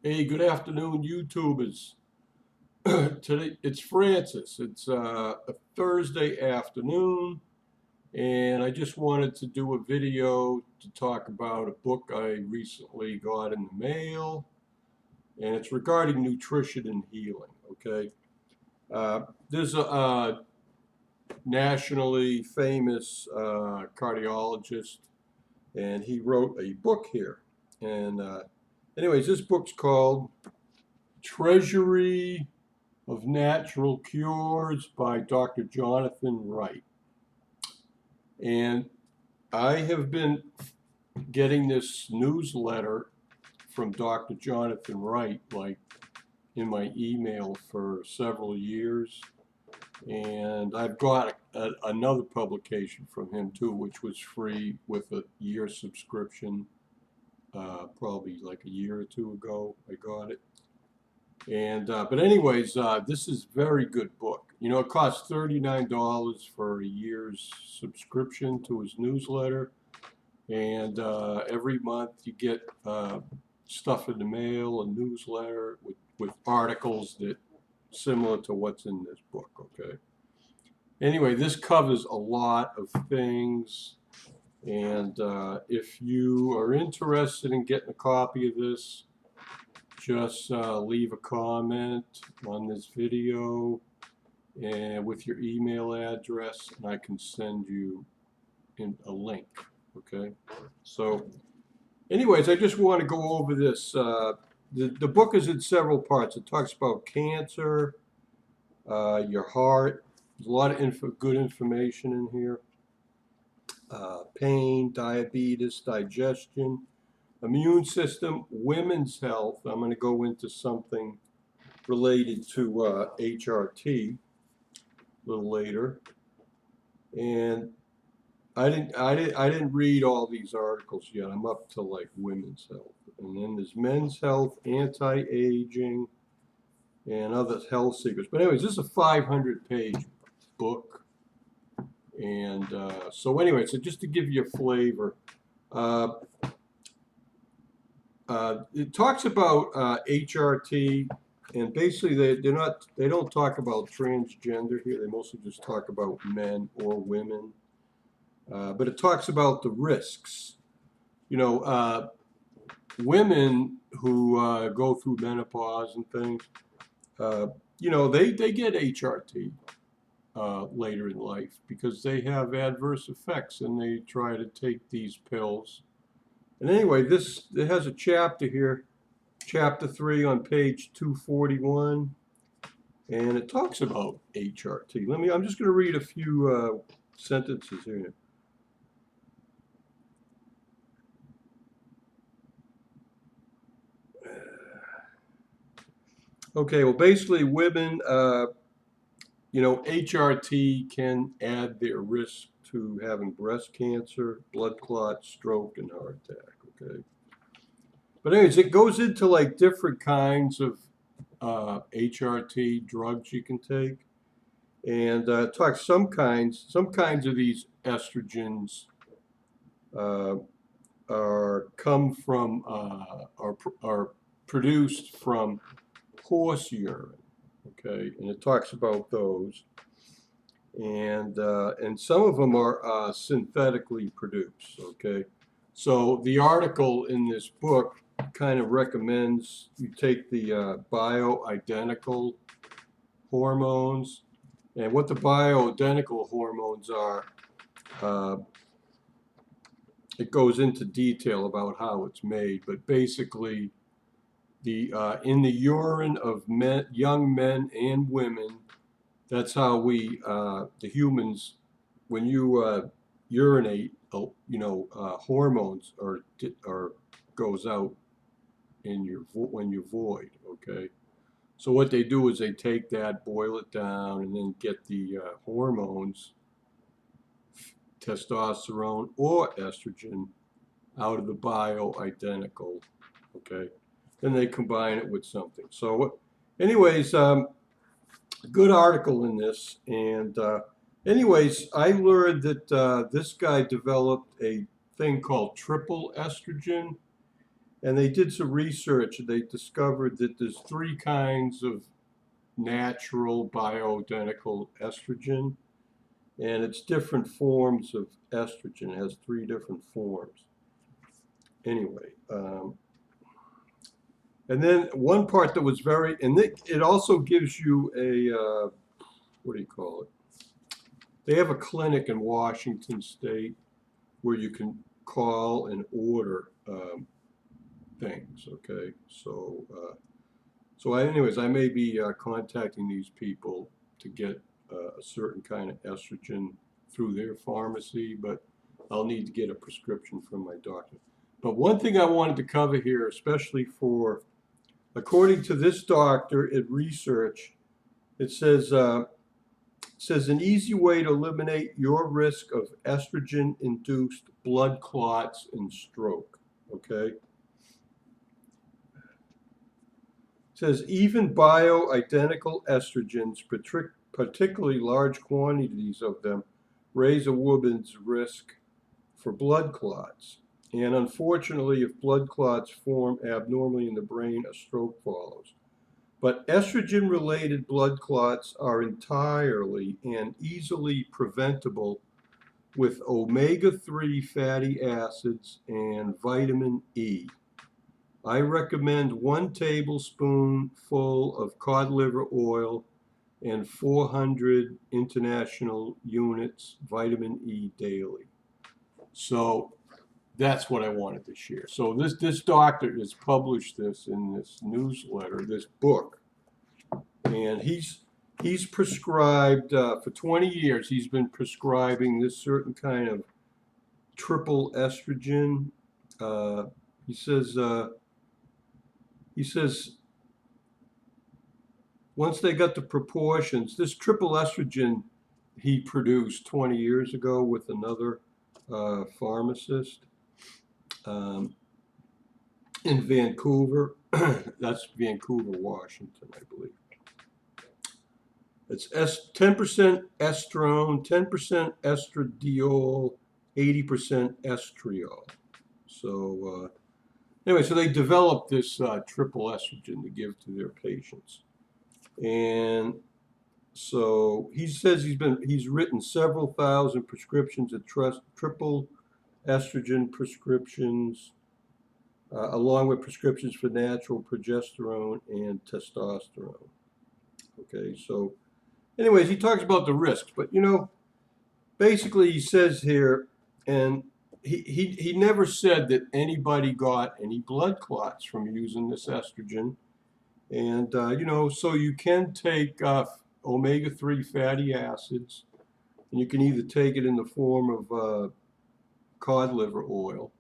Hey, good afternoon, YouTubers. Today it's Francis. It's a Thursday afternoon, and I just wanted to do a video to talk about a book I recently got in the mail, and it's regarding nutrition and healing. Okay, there's a nationally famous cardiologist, and he wrote a book here. And anyways, this book's called Treasury of Natural Cures by Dr. Jonathan Wright. And I have been getting this newsletter from Dr. Jonathan Wright, like in my email for several years. And I've got another publication from him too, which was free with a year subscription. Probably like a year or two ago, I got it. And but anyways, this is very good book. You know, it costs $39 for a year's subscription to his newsletter, and every month you get stuff in the mail, a newsletter with articles that similar to what's in this book. Okay. Anyway, this covers a lot of things, and if you are interested in getting a copy of this, just leave a comment on this video and with your email address, and I can send you in a link. Okay. So, anyways, I just want to go over this. The book is in several parts. It talks about cancer, your heart. There's a lot of good information in here. Pain, diabetes, digestion, immune system, women's health. I'm going to go into something related to HRT a little later, and I didn't read all these articles yet. I'm up to like women's health, and then there's men's health, anti-aging, and other health secrets. But anyways, this is a 500-page book, and so anyway, so just to give you a flavor. It talks about HRT, and basically they don't talk about transgender here. They mostly just talk about men or women. But it talks about the risks. You know, women who go through menopause and things, you know, they get HRT later in life because they have adverse effects and they try to take these pills. And anyway, it has a chapter here, chapter 3 on page 241, and it talks about HRT. I'm just going to read a few sentences here. Okay, well, basically, women, you know, HRT can add their risk to having breast cancer, blood clot, stroke, and heart attack. Okay. But anyways, it goes into like different kinds of HRT drugs you can take, and talks some kinds of these estrogens come from are produced from horse urine. Okay, and it talks about those, and some of them are synthetically produced. Okay, so the article in this book kind of recommends you take the bioidentical hormones, and what the bioidentical hormones are. It goes into detail about how it's made, but basically, in the urine of young men and women, that's how we, the humans, when you urinate, you know, hormones are goes out in when you void. Okay, so what they do is they take that, boil it down, and then get the hormones, testosterone or estrogen, out of the bioidentical. Okay, then they combine it with something. So, anyways, good article in this, and anyways, I learned that this guy developed a thing called triple estrogen, And they did some research, and they discovered that there's three kinds of natural bioidentical estrogen, and it's different forms of estrogen. It has three different forms. Anyway, and then one part that was very, and it also gives you a, what do you call it? They have a clinic in Washington State where you can call and order things, okay? So anyways, I may be contacting these people to get a certain kind of estrogen through their pharmacy, but I'll need to get a prescription from my doctor. But one thing I wanted to cover here, especially for, according to this doctor at research, it says an easy way to eliminate your risk of estrogen-induced blood clots and stroke, okay? It says even bioidentical estrogens, particularly large quantities of them, raise a woman's risk for blood clots. And unfortunately, if blood clots form abnormally in the brain, a stroke follows. But estrogen-related blood clots are entirely and easily preventable with omega-3 fatty acids and vitamin E. I recommend 1 tablespoonful of cod liver oil and 400 international units vitamin E daily. So that's what I wanted to share. So this doctor has published this in this newsletter, this book, and he's prescribed for 20 years. He's been prescribing this certain kind of triple estrogen. He says once they got the proportions, this triple estrogen he produced 20 years ago with another pharmacist in Vancouver. That's Vancouver, Washington, I believe. It's 10% estrone, 10% estradiol, 80% estriol. So anyway, so they developed this triple estrogen to give to their patients. And so he says he's written several thousand prescriptions of triple estrogen prescriptions, along with prescriptions for natural progesterone and testosterone. Okay, so anyways, he talks about the risks, but basically he says here, and he never said that anybody got any blood clots from using this estrogen. And so you can take omega-3 fatty acids, and you can either take it in the form of cod liver oil,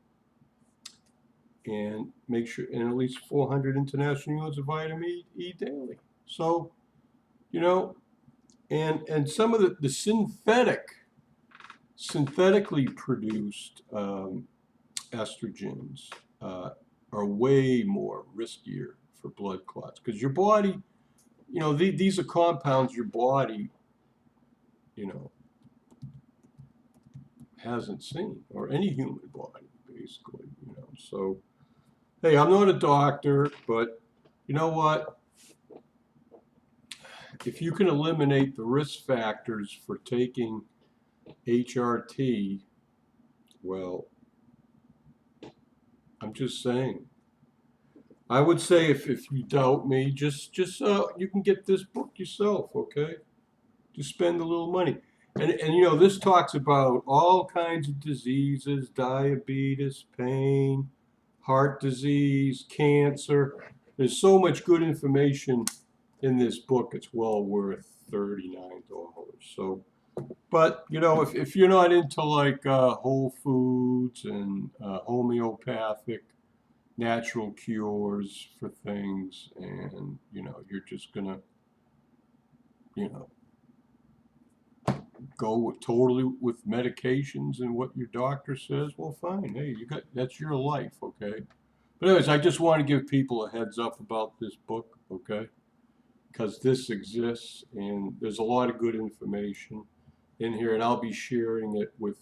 and make sure, and at least 400 international units of vitamin E daily. So, and some of the synthetically produced estrogens are way more riskier for blood clots, because your body, these are compounds your body, hasn't seen, or any human body, basically, So, hey, I'm not a doctor, but you know what? If you can eliminate the risk factors for taking HRT, well, I'm just saying. I would say if you doubt me, just you can get this book yourself, okay? Just spend a little money. And this talks about all kinds of diseases, diabetes, pain, heart disease, cancer. There's so much good information in this book. It's well worth $39. So, but if you're not into like whole foods and homeopathic natural cures for things, and you're just gonna go totally with medications and what your doctor says, well, fine. Hey, that's your life, okay? But anyways, I just want to give people a heads up about this book, okay? Because this exists, and there's a lot of good information in here, and I'll be sharing it with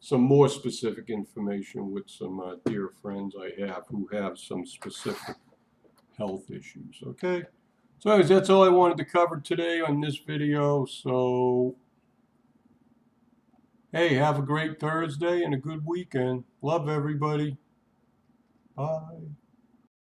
some more specific information with some dear friends I have who have some specific health issues. Okay, so anyways, that's all I wanted to cover today on this video. So hey, have a great Thursday and a good weekend. Love everybody. Bye.